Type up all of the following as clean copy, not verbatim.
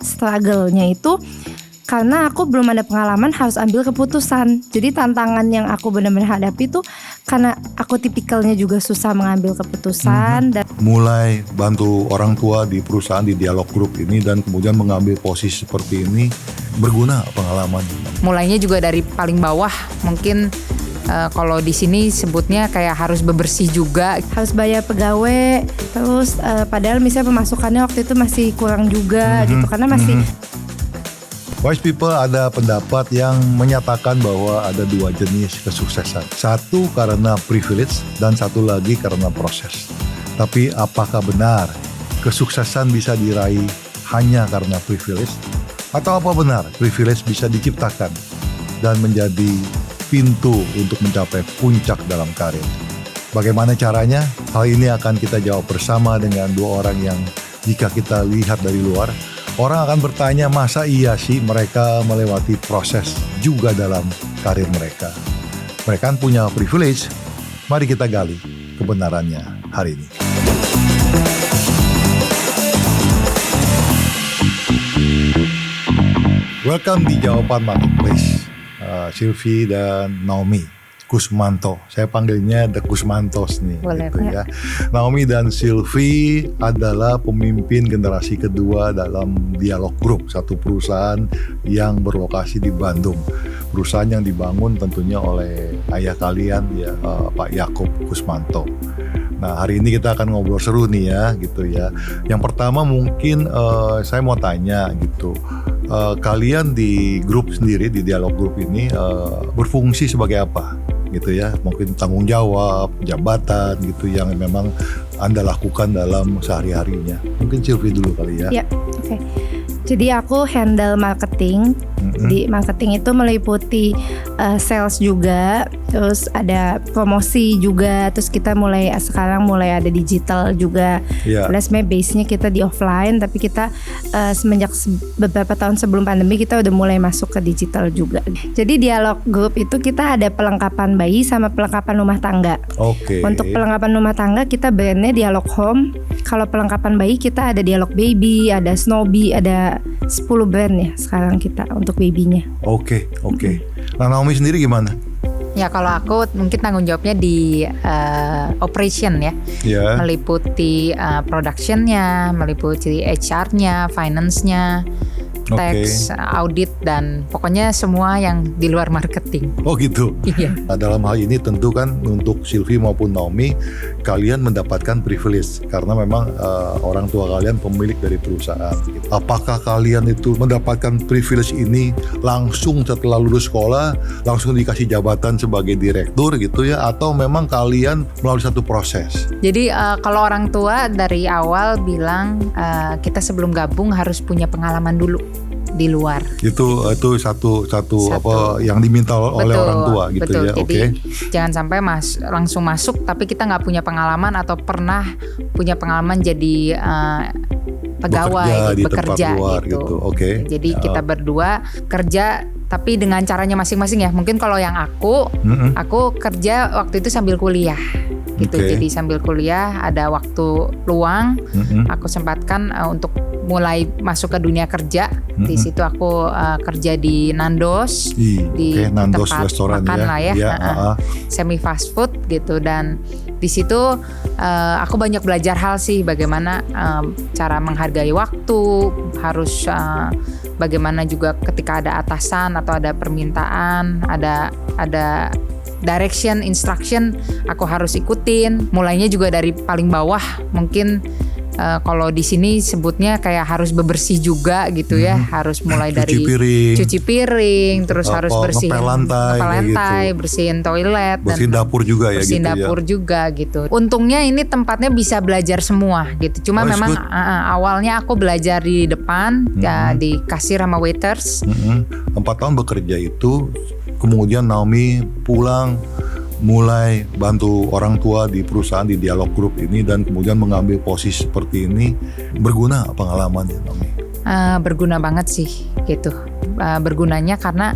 struggle-nya itu karena aku belum ada pengalaman harus ambil keputusan. Jadi tantangan yang aku benar-benar hadapi tuh karena aku tipikalnya juga susah mengambil keputusan dan mulai bantu orang tua di perusahaan di dialog grup ini dan kemudian mengambil posisi seperti ini, berguna pengalaman. Mulainya juga dari paling bawah, mungkin kalau di sini sebutnya kayak harus bebersih juga, harus bayar pegawai, terus padahal misalnya pemasukannya waktu itu masih kurang juga gitu karena masih Wise people ada pendapat yang menyatakan bahwa ada dua jenis kesuksesan. Satu karena privilege dan satu lagi karena proses. Tapi apakah benar kesuksesan bisa diraih hanya karena privilege? Atau apa benar privilege bisa diciptakan dan menjadi pintu untuk mencapai puncak dalam karir? Bagaimana caranya? Hal ini akan kita jawab bersama dengan dua orang yang jika kita lihat dari luar, orang akan bertanya, masa iya sih mereka melewati proses juga dalam karir mereka? Mereka kan punya privilege. Mari kita gali kebenarannya hari ini. Welcome di Jawaban Marketplace. Sylvie dan Naomi Kusmanto. Saya panggilnya The Kusmantos nih. Boleh, gitu ya. Naomi dan Sylvie adalah pemimpin generasi kedua dalam Dialog Group, satu perusahaan yang berlokasi di Bandung. Perusahaan yang dibangun tentunya oleh ayah kalian ya, Pak Yakub Kusmanto. Nah, hari ini kita akan ngobrol seru nih ya, gitu ya. Yang pertama mungkin saya mau tanya gitu. Kalian di grup sendiri, di Dialog Group ini berfungsi sebagai apa? Gitu ya, mungkin tanggung jawab, jabatan gitu yang memang Anda lakukan dalam sehari-harinya. Mungkin Sylvie dulu kali ya. Ya, oke. Jadi aku handle marketing. Di marketing itu meliputi sales juga, terus ada promosi juga, terus kita sekarang mulai ada digital juga. Sebenarnya base-nya kita di offline, tapi kita semenjak beberapa tahun sebelum pandemi kita udah mulai masuk ke digital juga. Jadi Dialog Group itu kita ada pelengkapan bayi sama pelengkapan rumah tangga. Untuk pelengkapan rumah tangga kita brandnya Dialog Home. Kalau pelengkapan bayi kita ada Dialog Baby, ada Snowy, ada 10 brand ya sekarang kita untuk babynya. Oke. Nah, Naomi sendiri gimana? Ya kalau aku mungkin tanggung jawabnya di operation ya. Meliputi productionnya, meliputi HR-nya, finance-nya, tax, audit, dan pokoknya semua yang di luar marketing. Oh gitu. Iya. Nah, dalam hal ini tentu kan untuk Sylvie maupun Naomi, kalian mendapatkan privilege karena memang orang tua kalian pemilik dari perusahaan. Apakah kalian itu mendapatkan privilege ini langsung setelah lulus sekolah, langsung dikasih jabatan sebagai direktur gitu ya, atau memang kalian melalui satu proses? Jadi kalau orang tua dari awal bilang kita sebelum gabung harus punya pengalaman dulu di luar. Itu satu apa yang diminta oleh orang tua gitu. Betul. Ya. Jadi jangan sampai langsung masuk tapi kita nggak punya pengalaman atau pernah punya pengalaman jadi pegawai bekerja gitu. Jadi kita berdua kerja tapi dengan caranya masing-masing ya. Mungkin kalau yang aku kerja waktu itu sambil kuliah gitu. Jadi sambil kuliah ada waktu luang, aku sempatkan untuk mulai masuk ke dunia kerja. Di situ aku kerja di Nandos, di Nandos tempat restoran makan lah ya, semi fast food gitu. Dan di situ aku banyak belajar hal sih, bagaimana cara menghargai waktu, harus bagaimana juga ketika ada atasan atau ada permintaan, ada direction, instruction, aku harus ikutin. Mulainya juga dari paling bawah, mungkin kalau di sini sebutnya kayak harus bebersih juga gitu ya, harus mulai dari cuci piring, terus harus bersihin lantai, gitu. Bersihin toilet, bersihin dapur juga ya, bersihin gitu dapur ya. juga gitu. Untungnya ini tempatnya bisa belajar semua gitu. Cuma memang awalnya aku belajar di depan, ya, di kasir sama waiters. 4 tahun bekerja itu, kemudian Naomi pulang, mulai bantu orang tua di perusahaan di Dialog Group ini dan kemudian mengambil posisi seperti ini. Berguna pengalamannya, Naomi? Berguna banget sih gitu. Bergunanya karena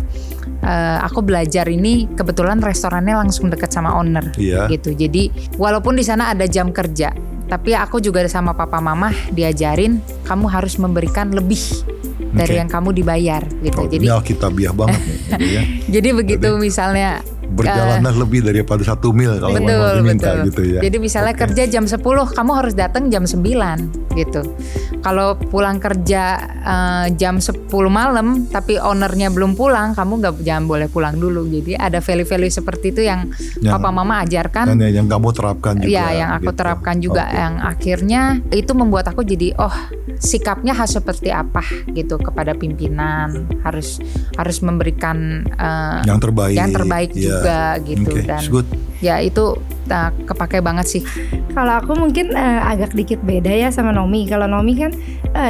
aku belajar ini kebetulan restorannya langsung dekat sama owner gitu. Jadi walaupun di sana ada jam kerja, tapi aku juga sama papa mama diajarin kamu harus memberikan lebih dari yang kamu dibayar gitu. Jadi ini alkitabiah banget nih. Ya. Jadi begitu misalnya berjalanlah lebih daripada 1 mil kalau mau diminta gitu ya. Jadi misalnya kerja jam 10, kamu harus datang jam 9 gitu. Kalau pulang kerja jam 10 malam tapi ownernya belum pulang, kamu jangan boleh pulang dulu. Jadi ada value-value seperti itu yang papa mama ajarkan. Dan yang kamu terapkan juga. Ya, yang aku terapkan juga, yang akhirnya itu membuat aku jadi sikapnya harus seperti apa gitu kepada pimpinan, harus memberikan yang terbaik juga gitu. Dan ya itu kepake banget sih. Kalau aku mungkin agak dikit beda ya sama Nomi. Kalau Nomi kan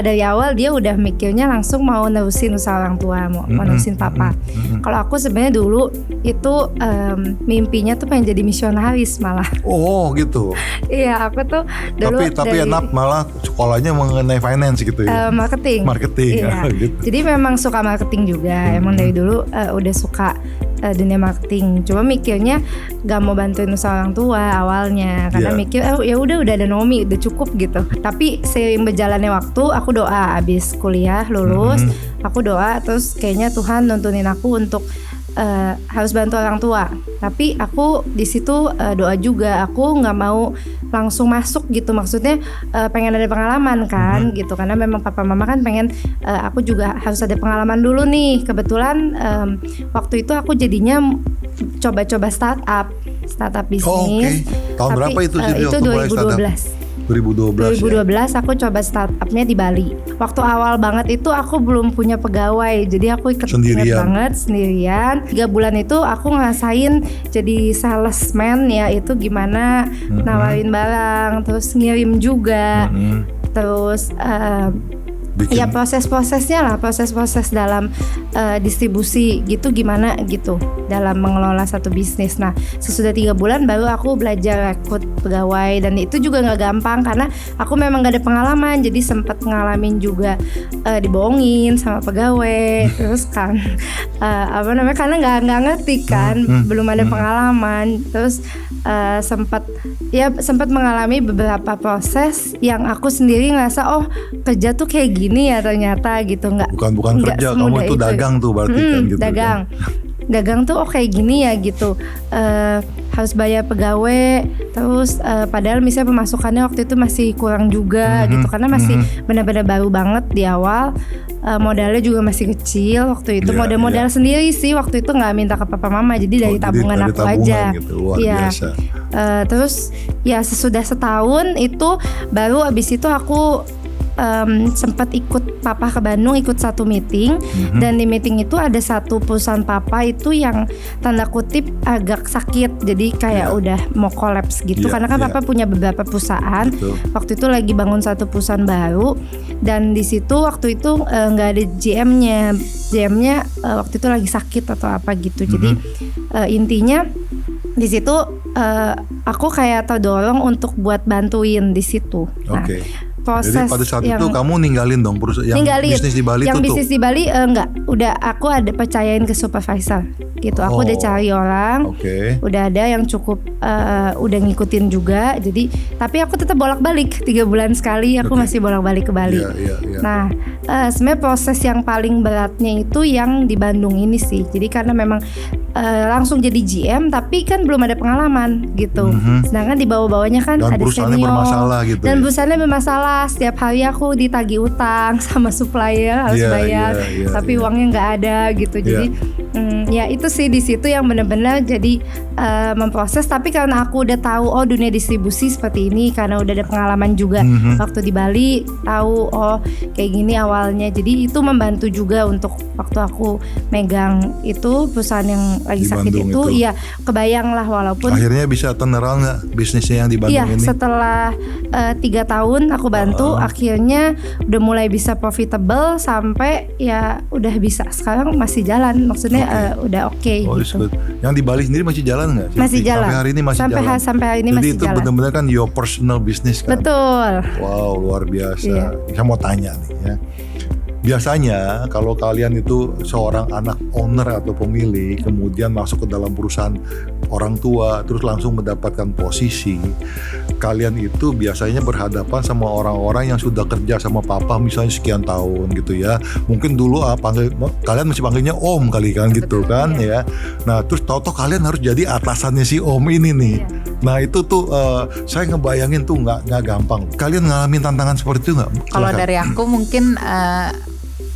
dari awal dia udah mikirnya langsung mau nerusin usaha orang tua, mau nerusin papa. Kalau aku sebenarnya dulu itu mimpinya tuh pengen jadi misionaris malah. Oh gitu. Iya, aku tuh dulu tapi enak malah sekolahnya mengenai finance gitu ya. Marketing. Iya. Gitu. Jadi memang suka marketing juga. Emang dari dulu udah suka dunia marketing. Cuma mikirnya gak mau bantuin usaha orang tua awalnya karena mikir ya udah ada Nomi udah cukup gitu. Tapi seiring berjalannya waktu aku doa abis kuliah lulus, aku doa terus kayaknya Tuhan nuntunin aku untuk harus bantu orang tua. Tapi aku di situ doa juga, aku nggak mau langsung masuk gitu. Maksudnya pengen ada pengalaman kan gitu, karena memang papa mama kan pengen aku juga harus ada pengalaman dulu nih. Kebetulan waktu itu aku jadinya coba-coba startup bisnis. Tahun berapa itu sih? Itu 2012 aku coba startupnya di Bali. Waktu awal banget itu aku belum punya pegawai, jadi aku ikut banget sendirian. 3 bulan itu aku ngerasain jadi salesman ya, itu gimana nawarin barang, terus ngirim juga, terus ya proses dalam distribusi gitu gimana gitu dalam mengelola satu bisnis. Nah sesudah 3 bulan baru aku belajar rekrut pegawai, dan itu juga nggak gampang karena aku memang nggak ada pengalaman, jadi sempat ngalamin juga dibohongin sama pegawai terus kan karena nggak ngerti kan, belum ada pengalaman, terus sempat mengalami beberapa proses yang aku sendiri ngerasa kerja tuh kayak gini ya ternyata gitu. Bukan kerja, kamu itu dagang tuh berarti kan gitu. Dagang tuh kayak gini ya gitu, harus bayar pegawai, terus padahal misalnya pemasukannya waktu itu masih kurang juga gitu karena masih benar-benar baru banget di awal. Modalnya juga masih kecil waktu itu, modal sendiri sih waktu itu, nggak minta ke papa mama, jadi dari tabungan aku aja gitu. Luar biasa. Terus ya sesudah setahun itu baru abis itu aku sempat ikut papa ke Bandung, ikut satu meeting, dan di meeting itu ada satu perusahaan papa itu yang tanda kutip agak sakit, jadi kayak udah mau kolaps gitu karena kan papa punya beberapa perusahaan. Waktu itu lagi bangun satu perusahaan baru, dan di situ waktu itu nggak ada GM-nya waktu itu lagi sakit atau apa gitu. Jadi intinya di situ aku kayak terdorong untuk buat bantuin di situ. Nah, jadi pada saat itu kamu ninggalin dong perusahaan yang bisnis di Bali yang tutup? Bisnis di Bali enggak, udah aku ada percayain ke supervisor gitu. Aku udah cari orang, udah ada yang cukup udah ngikutin juga. Jadi tapi aku tetap bolak-balik 3 bulan sekali aku masih bolak-balik ke Bali. Nah sebenarnya proses yang paling beratnya itu yang di Bandung ini sih. Jadi karena memang langsung jadi GM tapi kan belum ada pengalaman gitu. Sedangkan di bawah-bawahnya kan dan ada senior bermasalah gitu. Dan perusahaannya bermasalah. Setiap hari aku ditagih utang sama supplier, harus bayar, tapi uangnya nggak ada gitu. Jadi ya itu sih di situ yang benar-benar jadi memproses. Tapi karena aku udah tahu dunia distribusi seperti ini, karena udah ada pengalaman juga waktu di Bali, tahu kayak gini awalnya. Jadi itu membantu juga untuk waktu aku megang itu perusahaan yang lagi di sakit itu. Iya, kebayang lah walaupun. Akhirnya bisa turnaround nggak bisnisnya yang di Bandung ini? Iya, setelah 3 tahun aku bantu, akhirnya udah mulai bisa profitable sampai ya udah bisa. Sekarang masih jalan, maksudnya udah gitu. Yang di Bali sendiri masih jalan nggak? Masih jalan. Sampai hari ini masih jalan. Sampai hari ini jadi masih itu jalan. benar-benar kan your personal business kan? Betul. Wow, luar biasa. Saya mau tanya nih ya. Biasanya kalau kalian itu seorang anak owner atau pemilik kemudian masuk ke dalam perusahaan orang tua, terus langsung mendapatkan posisi, kalian itu biasanya berhadapan sama orang-orang yang sudah kerja sama papa misalnya sekian tahun gitu ya. Mungkin dulu kalian masih panggilnya om kali kan gitu. Betul, kan iya. ya. Nah terus tahu-tahu kalian harus jadi atasannya si om ini nih. Iya. Nah itu tuh saya ngebayangin tuh nggak gampang. Kalian ngalamin tantangan seperti itu nggak? Kalau dari aku mungkin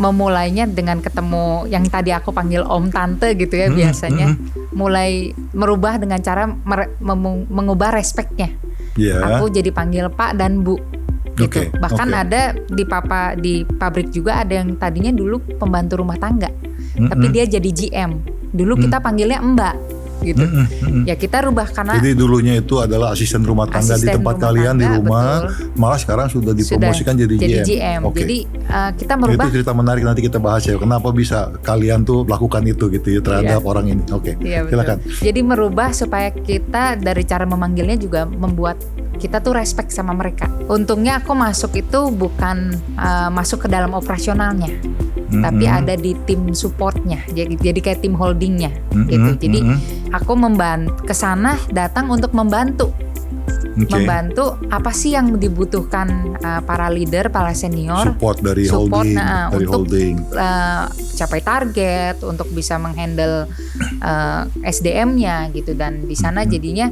memulainya dengan ketemu yang tadi aku panggil om tante gitu ya biasanya. Mulai merubah dengan cara mengubah respeknya. Yeah. Aku jadi panggil Pak dan Bu gitu. Oke, Bahkan oke. ada di pabrik juga ada yang tadinya dulu pembantu rumah tangga, tapi dia jadi GM. Dulu kita panggilnya Mbak gitu. Ya kita rubah karena Jadi dulunya itu adalah asisten rumah tangga di Asisten tempat rumah kalian di tangga, rumah, betul. malah sekarang sudah dipromosikan jadi GM. Oke. Jadi kita merubah. Itu cerita menarik, nanti kita bahas ya. Kenapa bisa kalian tuh melakukan itu gitu ya terhadap orang ini. Oke. Iya, betul. Silakan. Jadi merubah supaya kita dari cara memanggilnya juga membuat kita tuh respect sama mereka. Untungnya aku masuk itu bukan masuk ke dalam operasionalnya, tapi ada di tim supportnya. Jadi kayak tim holdingnya gitu. Jadi aku kesana datang untuk membantu. Oke. Membantu apa sih yang dibutuhkan para leader, para senior, Support dari Support, holding, nah, dari untuk holding. capai target, untuk bisa menghandle SDM-nya gitu. Dan di sana jadinya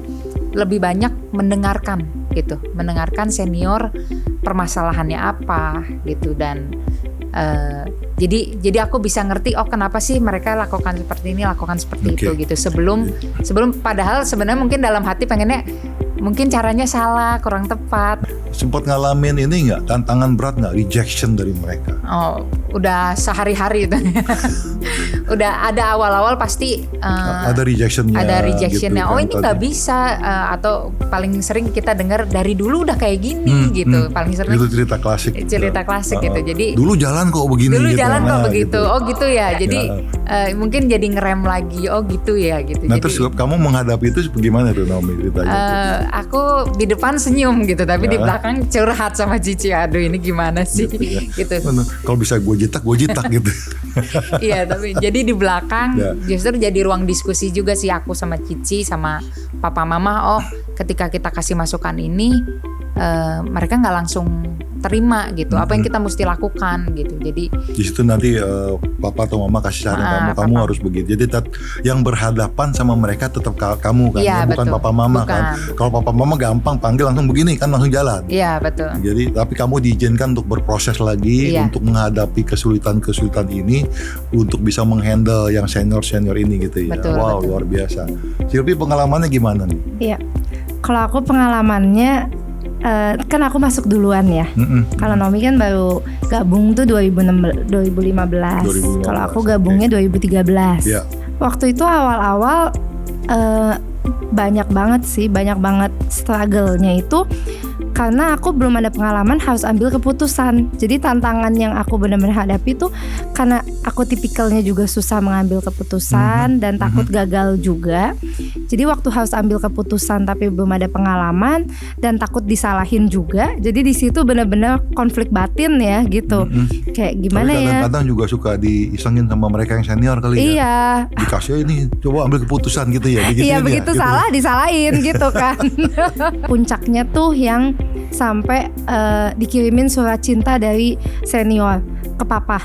lebih banyak mendengarkan gitu, mendengarkan senior permasalahannya apa gitu. Dan jadi aku bisa ngerti kenapa sih mereka lakukan seperti ini, lakukan seperti Oke. itu gitu. Sebelum padahal sebenarnya mungkin dalam hati pengennya mungkin caranya salah, kurang tepat. Sempat ngalamin ini nggak, tantangan berat nggak, rejection dari mereka? Oh, udah sehari-hari itu. Udah ada awal-awal pasti Ada rejectionnya. ada rejectionnya. gitu Oh kan, ini nggak bisa, atau paling sering kita dengar dari dulu udah kayak gini gitu. Paling sering Itu cerita klasik. cerita klasik gitu. Jadi dulu jalan kok begini. dulu gitu. jalan kok Nah, begitu. gitu. Oh gitu ya. Jadi mungkin jadi ngerem lagi. Oh gitu ya gitu. Nah Jadi terus kamu menghadapi itu bagaimana tuh Naomi ceritanya? aku di depan senyum gitu, tapi di Ya. belakang curhat sama Cici. Aduh ini gimana sih ya. gitu. Kalau bisa gue jitak gitu. Iya, tapi jadi di belakang Ya. justru jadi ruang diskusi juga sih aku sama Cici sama papa mama. Oh, ketika kita kasih masukan ini mereka nggak langsung terima gitu. Apa yang kita mesti lakukan gitu. Jadi Di situ nanti papa atau mama kasih saran kamu papa. harus begitu. Jadi yang berhadapan sama mereka tetap kamu kan, Iya, ya, bukan betul. papa mama Bukan. kan. Kalau papa mama gampang panggil langsung begini kan, langsung jalan. iya betul. Jadi tapi kamu diizinkan untuk berproses lagi, Iya. untuk menghadapi kesulitan ini, untuk bisa menghandle yang senior ini gitu ya. Betul, Wow, betul. luar biasa. Silvi, pengalamannya gimana nih? Iya. Kalau aku pengalamannya kan aku masuk duluan ya. Kalau Naomi kan baru gabung tuh 2015. 2015, Kalau aku gabungnya 2013. Ya. Waktu itu awal-awal banyak banget struggle-nya itu karena aku belum ada pengalaman harus ambil keputusan. Jadi tantangan yang aku benar-benar hadapi tuh karena aku tipikalnya juga susah mengambil keputusan dan takut gagal juga. Jadi waktu harus ambil keputusan tapi belum ada pengalaman dan takut disalahin juga. Jadi di situ benar-benar konflik batin ya gitu. Kayak gimana Tapi ya? kadang-kadang juga suka diisengin sama mereka yang senior kali ya. Iya. Dikasih ini, coba ambil keputusan gitu ya. Iya digituin ya, begitu gitu. salah disalahin gitu kan. Puncaknya tuh yang sampai dikirimin surat cinta dari senior ke papa.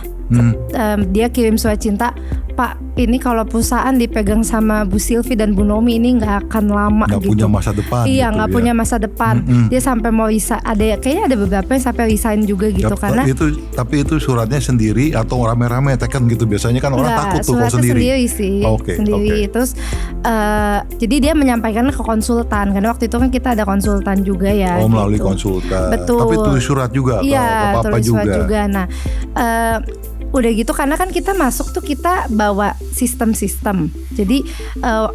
Dia kirim surat cinta, Pak, ini kalau perusahaan dipegang sama Bu Silvi dan Bu Nomi ini nggak akan lama Nggak gitu. punya masa depan. Iya, gitu nggak ya. punya masa depan. Dia sampai mau resign. Kayaknya ada beberapa yang sampai resign juga gitu karena. Tapi itu suratnya sendiri atau rame-rame teken gitu. Biasanya kan orang Enggak, takut tuh kalau suratnya sendiri. sih, Oke, sendiri. oke. Terus jadi dia menyampaikan ke konsultan karena waktu itu kan kita ada konsultan juga ya. Oh, melalui gitu. konsultan. Betul. Tapi tulis surat juga ke Iya, papa tulis juga. surat juga. Nah, udah gitu karena kan kita masuk tuh kita bawa sistem-sistem. Jadi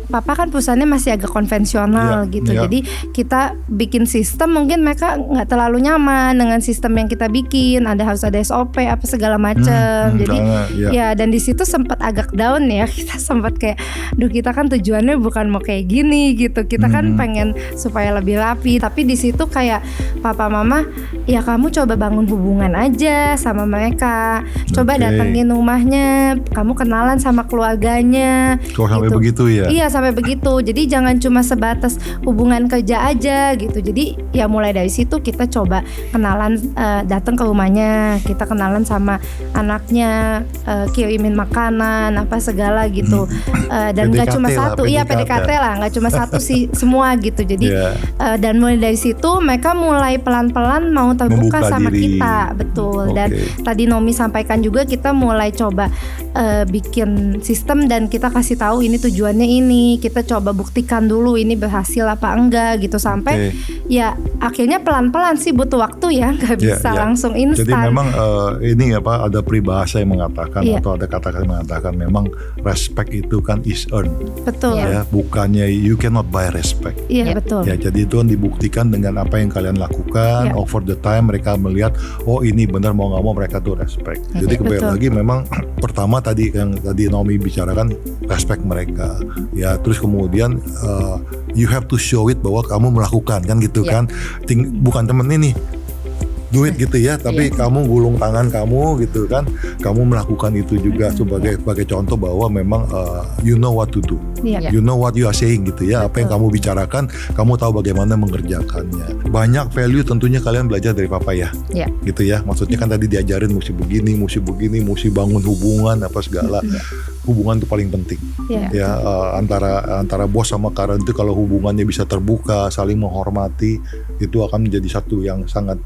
papa kan perusahaannya masih agak konvensional Iya, gitu. iya. Jadi kita bikin sistem mungkin mereka nggak terlalu nyaman dengan sistem yang kita bikin. Harus ada SOP apa segala macam. Jadi iya. ya dan di situ sempat agak down ya. Kita sempat kayak, duh kita kan tujuannya bukan mau kayak gini gitu. Kita kan pengen supaya lebih rapi. Tapi di situ kayak papa mama, ya kamu coba bangun hubungan aja sama mereka. Coba Oke. datengin rumahnya, kamu kenalan sama keluarganya. Kalau sampai begitu ya? Iya, sampai begitu. Jadi jangan cuma sebatas hubungan kerja aja gitu. Jadi ya mulai dari situ kita coba kenalan, datang ke rumahnya, kita kenalan sama anaknya, kirimin makanan apa segala gitu. Dan nggak cuma satu, iya PDKT lah, nggak cuma satu sih, semua gitu. Jadi dan mulai dari situ mereka mulai pelan-pelan mau terbuka sama kita, betul. Dan tadi Nomi sampaikan juga kita mulai coba bikin sistem dan kita kasih tahu ini tujuannya ini, kita coba buktikan dulu ini berhasil apa enggak gitu sampai ya akhirnya pelan-pelan sih, butuh waktu ya, nggak bisa langsung instan. Jadi memang ini apa, ada peribahasa yang mengatakan atau ada kata-kata yang mengatakan memang respect itu kan is earned. Betul. Ya, bukannya you cannot buy respect. Iya, betul. Ya, jadi itu kan dibuktikan dengan apa yang kalian lakukan. Over the time mereka melihat, oh ini benar, mau nggak mau mereka tuh respect. Jadi kembali lagi memang pertama tadi yang tadi Naomi bicarakan, respect mereka. Ya, terus kemudian you have to show it bahwa kamu melakukan kan gitu kan. Bukan temen ini duit gitu ya, tapi kamu gulung tangan kamu gitu kan, kamu melakukan itu juga sebagai contoh bahwa memang you know what to do, you know what you are saying gitu ya. Apa yang kamu bicarakan, kamu tahu bagaimana mengerjakannya. Banyak value tentunya kalian belajar dari papa ya, gitu ya. Maksudnya kan tadi diajarin mesti begini, mesti bangun hubungan apa segala. Hubungan itu paling penting ya, antara bos sama karyawan itu kalau hubungannya bisa terbuka, saling menghormati, itu akan menjadi satu yang sangat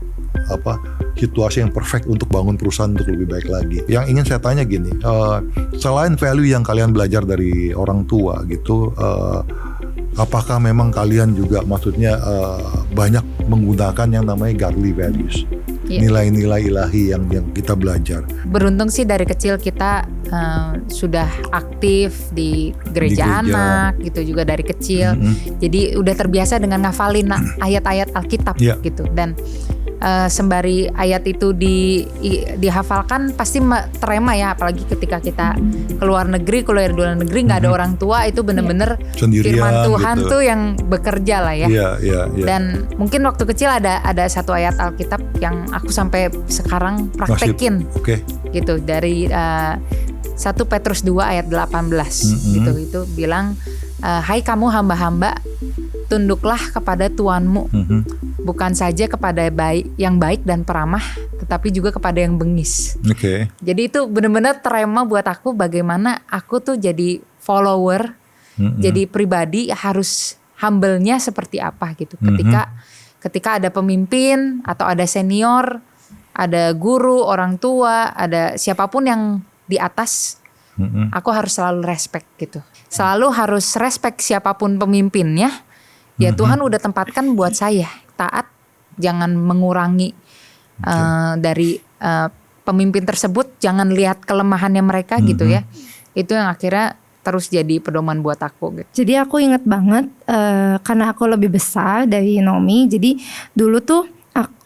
situasi yang perfect untuk bangun perusahaan untuk lebih baik lagi. Yang ingin saya tanya gini, selain value yang kalian belajar dari orang tua gitu, apakah memang kalian juga maksudnya banyak menggunakan yang namanya godly values, nilai-nilai ilahi yang kita belajar? Beruntung sih dari kecil kita sudah aktif di gereja anak gitu juga dari kecil. Jadi udah terbiasa dengan ngafalin ayat-ayat Alkitab gitu, dan sembari ayat itu dihafalkan pasti terema ya, apalagi ketika kita keluar negeri, keluar di luar negeri nggak ada orang tua, itu bener-bener firman Tuhan gitu. Tuh yang bekerja lah ya. Dan mungkin waktu kecil ada satu ayat Alkitab yang aku sampai sekarang praktekin gitu, dari 1 Petrus 2 ayat 18 gitu, itu bilang, hai kamu hamba-hamba, tunduklah kepada Tuanmu, bukan saja kepada yang baik dan peramah, tetapi juga kepada yang bengis. Jadi itu benar-benar terema buat aku, bagaimana aku tuh jadi follower, jadi pribadi harus humble-nya seperti apa gitu. Ketika ada pemimpin atau ada senior, ada guru, orang tua, ada siapapun yang di atas, aku harus selalu respect gitu. Selalu harus respect siapapun pemimpinnya. Ya Tuhan udah tempatkan buat saya taat, jangan mengurangi dari pemimpin tersebut, jangan lihat kelemahannya mereka gitu ya. Itu yang akhirnya terus jadi pedoman buat aku gitu. Jadi aku ingat banget karena aku lebih besar dari Nomi, jadi dulu tuh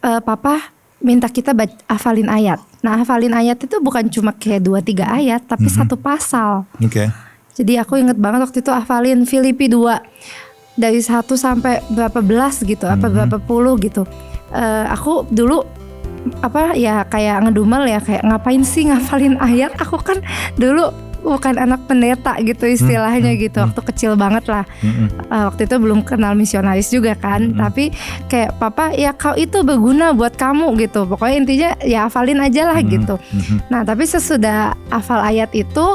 papa minta kita hafalin ayat. Nah, hafalin ayat itu bukan cuma kayak 2-3 ayat, tapi satu pasal. Jadi aku ingat banget waktu itu hafalin Filipi 2 dari 1 sampai berapa belas gitu, apa berapa puluh gitu. Aku dulu kayak ngedumel ya, kayak ngapain sih ngafalin ayat? Aku kan dulu bukan anak pendeta gitu istilahnya gitu, waktu kecil banget lah. Waktu itu belum kenal misionaris juga kan, tapi kayak papa ya kau itu berguna buat kamu gitu, pokoknya intinya ya hafalin aja lah gitu. Nah tapi sesudah hafal ayat itu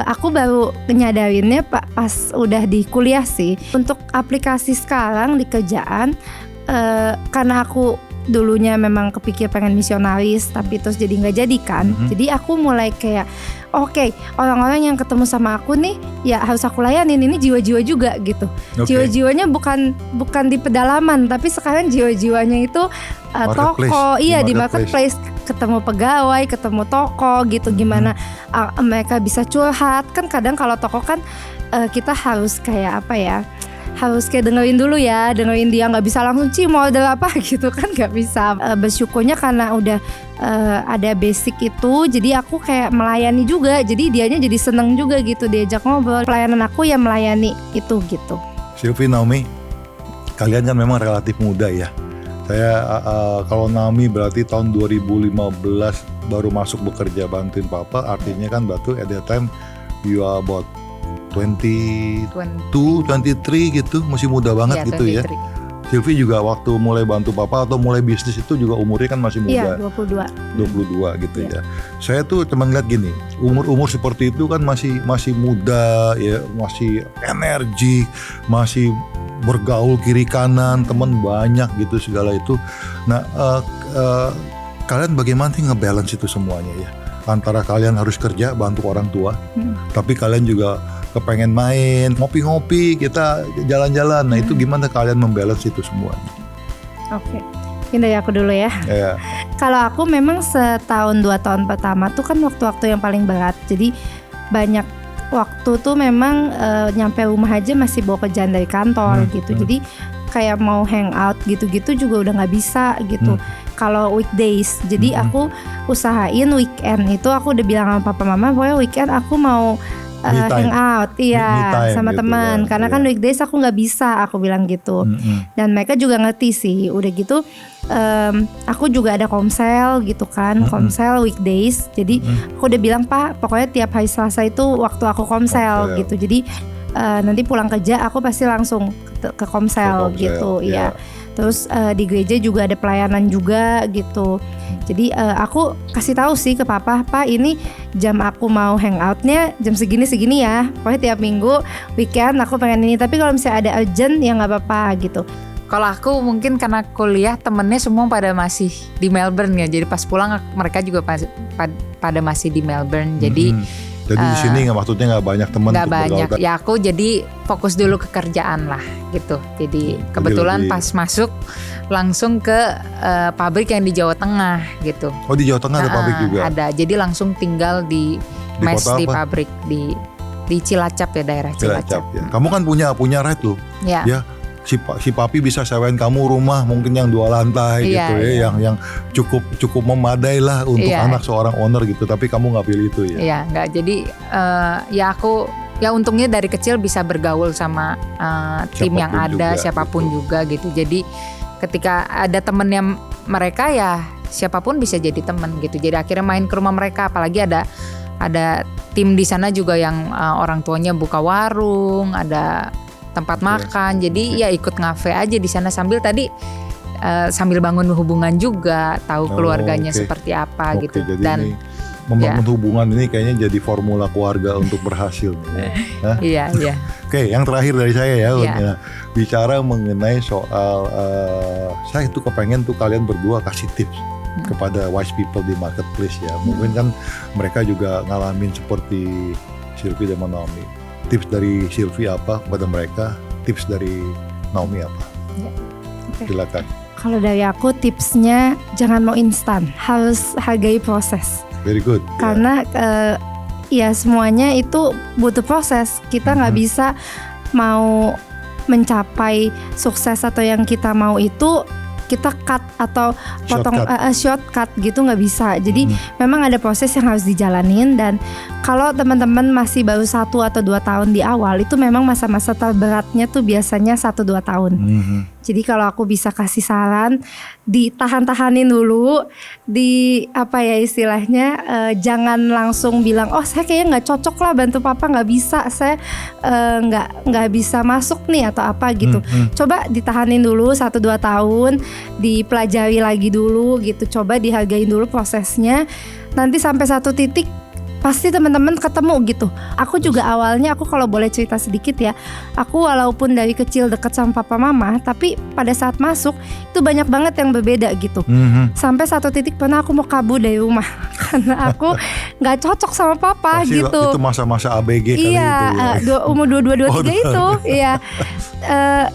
aku baru nyadarinnya pas udah di kuliah sih. Untuk aplikasi sekarang di kerjaan, karena aku dulunya memang kepikir pengen misionaris tapi terus jadi nggak jadi kan. Jadi aku mulai kayak orang-orang yang ketemu sama aku nih ya harus aku layanin, ini jiwa-jiwa juga gitu. Jiwa-jiwanya bukan di pedalaman, tapi sekarang jiwa-jiwanya itu toko, di marketplace, ketemu pegawai, ketemu toko gitu, gimana mereka bisa curhat. Kan kadang kalau toko kan kita harus kayak harus kayak dengerin dia, nggak bisa langsung model apa gitu kan, nggak bisa. Bersyukurnya karena udah ada basic itu, jadi aku kayak melayani juga, jadi dianya jadi seneng juga gitu diajak ngobrol. Pelayanan aku ya melayani itu gitu. Sylvie, Naomi, kalian kan memang relatif muda ya. Saya kalau Naomi berarti tahun 2015 baru masuk bekerja bantuin papa, artinya kan batu at that time you are about 22, 23 gitu, masih muda banget gitu 23. Ya. Sylvie juga waktu mulai bantu papa atau mulai bisnis itu juga umurnya kan masih muda. Iya, 22 gitu ya. Saya tuh cuma ngeliat gini, umur seperti itu kan masih muda ya, masih energi, masih bergaul kiri kanan, teman banyak gitu segala itu. Nah, kalian bagaimana sih ngebalance itu semuanya ya? Antara kalian harus kerja bantu orang tua, tapi kalian juga kepengen main, ngopi-ngopi, kita jalan-jalan. Nah itu gimana kalian membalance itu semuanya? Oke, ini dari aku dulu ya. Kalau aku memang setahun 2 tahun pertama tuh kan waktu-waktu yang paling berat. Jadi banyak waktu tuh memang nyampe rumah aja masih bawa kerjaan dari kantor gitu. Jadi kayak mau hangout gitu-gitu juga udah nggak bisa gitu. Kalau weekdays, jadi aku usahain weekend itu aku udah bilang sama papa mama, pokoknya weekend aku mau hangout, sama gitu teman. Karena kan weekdays aku nggak bisa, aku bilang gitu. Dan mereka juga ngerti sih. Udah gitu, aku juga ada komsel gitu kan, komsel weekdays. Jadi aku udah bilang, Pak, pokoknya tiap hari Selasa itu waktu aku komsel gitu. Jadi nanti pulang kerja aku pasti langsung ke komsel gitu, ya. Terus di gereja juga ada pelayanan juga gitu. Jadi aku kasih tahu sih ke papa, Pak ini jam aku mau hangoutnya jam segini ya. Pokoknya tiap minggu weekend aku pengen ini. Tapi kalau misalnya ada urgent ya nggak apa-apa gitu. Kalau aku mungkin karena kuliah temennya semua pada masih di Melbourne ya. Jadi pas pulang mereka juga pada masih di Melbourne. Jadi di sini maksudnya nggak banyak teman. Nggak banyak. Ya aku jadi fokus dulu ke kerjaan lah gitu. Jadi kebetulan pas masuk langsung ke pabrik yang di Jawa Tengah gitu. Oh di Jawa Tengah ada pabrik juga? Ada. Jadi langsung tinggal di mes di pabrik di Cilacap ya, daerah Cilacap. Ya. Kamu kan punya right loh. Ya. Si papi bisa sewain kamu rumah mungkin yang 2 lantai gitu ya, yang cukup memadai lah untuk anak seorang owner gitu, tapi kamu nggak pilih itu ya? Iya, nggak. Jadi aku untungnya dari kecil bisa bergaul sama tim yang ada, siapapun juga gitu. Jadi ketika ada temennya mereka ya siapapun bisa jadi temen gitu. Jadi akhirnya main ke rumah mereka, apalagi ada tim di sana juga yang orang tuanya buka warung, ada tempat makan, jadi ya ikut ngafe aja di sana sambil sambil bangun hubungan juga, tahu keluarganya seperti apa gitu. Jadi dan membangun hubungan ini kayaknya jadi formula keluarga untuk berhasil. Iya. Oke, yang terakhir dari saya ya. Bicara mengenai soal saya tuh kepengen tuh kalian berdua kasih tips kepada wise people di marketplace ya. Mungkin kan mereka juga ngalamin seperti Sylvie dan Naomi. Tips dari Sylvie apa kepada mereka? Tips dari Naomi apa? Silakan. Kalau dari aku tipsnya jangan mau instan, harus hargai proses. Very good. Karena ya semuanya itu butuh proses. Kita nggak bisa mau mencapai sukses atau yang kita mau itu kita cut atau potong shortcut gitu nggak bisa. Jadi memang ada proses yang harus dijalanin, dan kalau teman-teman masih baru 1 atau 2 tahun di awal itu memang masa-masa terberatnya tuh biasanya 1-2 tahun. Jadi kalau aku bisa kasih saran, ditahan-tahanin dulu, istilahnya jangan langsung bilang saya kayaknya nggak cocok lah bantu papa, nggak bisa, saya nggak bisa masuk nih atau apa gitu. Coba ditahanin dulu 1-2 tahun, dipelajari lagi dulu gitu, coba dihargain dulu prosesnya. Nanti sampai satu titik pasti teman-teman ketemu gitu. Aku juga awalnya, aku kalau boleh cerita sedikit ya, aku walaupun dari kecil dekat sama papa mama, tapi pada saat masuk itu banyak banget yang berbeda gitu. Sampai satu titik pernah aku mau kabur dari rumah karena aku nggak cocok sama papa. Pasti gitu. Itu masa-masa ABG kali itu ya. Umur 22-23 itu. Iya.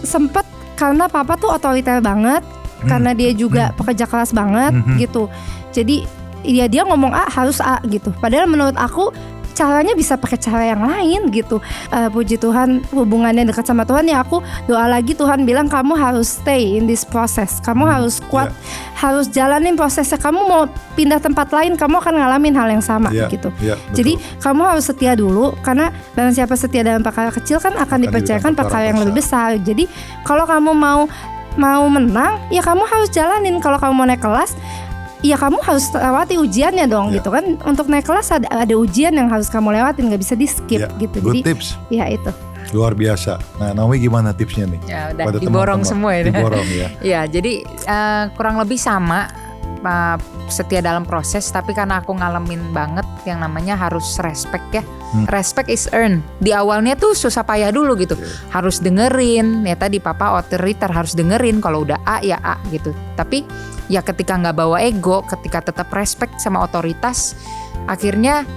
Sempet karena papa tuh otoriter banget, karena dia juga pekerja keras banget gitu. Jadi dia ngomong A harus A gitu. Padahal menurut aku caranya bisa pakai cara yang lain gitu. Puji Tuhan hubungannya dekat sama Tuhan ya, aku doa lagi, Tuhan bilang kamu harus stay in this process. Kamu harus kuat, harus jalanin prosesnya. Kamu mau pindah tempat lain, kamu akan ngalamin hal yang sama gitu. Jadi kamu harus setia dulu, karena barang siapa setia dalam perkara kecil kan akan dipercayakan perkara yang lebih besar. Jadi kalau kamu mau menang ya kamu harus jalanin. Kalau kamu mau naik kelas, ya kamu harus lewati ujiannya dong gitu kan. Untuk naik kelas ada ujian yang harus kamu lewatin, nggak bisa di skip gitu. Good Jadi tips. ya itu. Luar biasa. Nah, Naomi gimana tipsnya nih? Ya udah Pada diborong teman-teman? semua ya. Diborong ya. Ya, jadi kurang lebih sama, setia dalam proses, tapi karena aku ngalamin banget yang namanya harus respect ya. Respect is earned. Di awalnya tuh susah payah dulu gitu. Harus dengerin, ya tadi papa otoriter, harus dengerin, kalau udah A ya A gitu. Tapi ya ketika nggak bawa ego, ketika tetap respect sama otoritas, akhirnya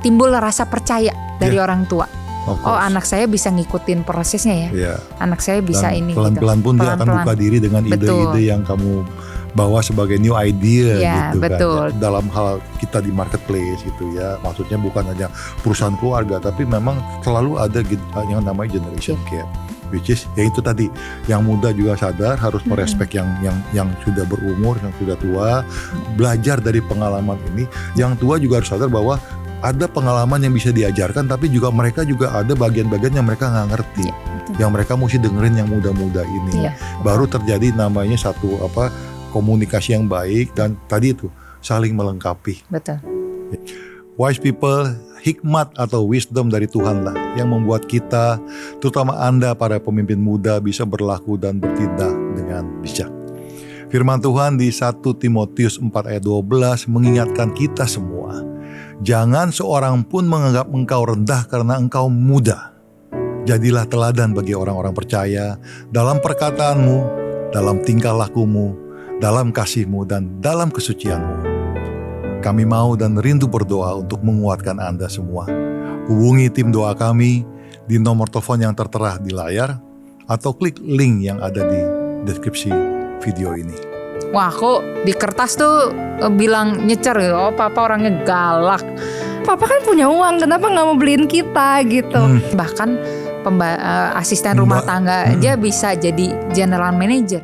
timbul rasa percaya dari orang tua. Oh, anak saya bisa ngikutin prosesnya ya. Iya. Anak saya bisa Dan ini pelan-pelan gitu. pun dia akan buka diri dengan Betul. ide-ide yang kamu bawa sebagai new idea Ya, gitu betul. kan. Dalam hal kita di marketplace gitu ya. Maksudnya bukan hanya perusahaan keluarga, tapi memang selalu ada yang namanya generation gap. Which is ya itu tadi, yang muda juga sadar harus merespek yang sudah berumur, yang sudah tua, belajar dari pengalaman ini. Yang tua juga harus sadar bahwa ada pengalaman yang bisa diajarkan, tapi juga mereka juga ada bagian-bagian yang mereka nggak ngerti, yang mereka mesti dengerin yang muda-muda ini. Baru terjadi namanya satu komunikasi yang baik, dan tadi itu saling melengkapi. Betul. Wise people, hikmat atau wisdom dari Tuhan lah yang membuat kita, terutama Anda para pemimpin muda, bisa berlaku dan bertindak dengan bijak. Firman Tuhan di 1 Timotius 4 ayat 12 mengingatkan kita semua, jangan seorang pun menganggap engkau rendah karena engkau muda. Jadilah teladan bagi orang-orang percaya dalam perkataanmu, dalam tingkah lakumu, dalam kasihmu, dan dalam kesucianmu. Kami mau dan rindu berdoa untuk menguatkan Anda semua. Hubungi tim doa kami di nomor telepon yang tertera di layar atau klik link yang ada di deskripsi video ini. Wah, kok di kertas tuh bilang nyecer ya, oh papa orangnya galak. Papa kan punya uang, kenapa nggak mau beliin kita gitu. Bahkan asisten rumah tangga aja bisa jadi general manager.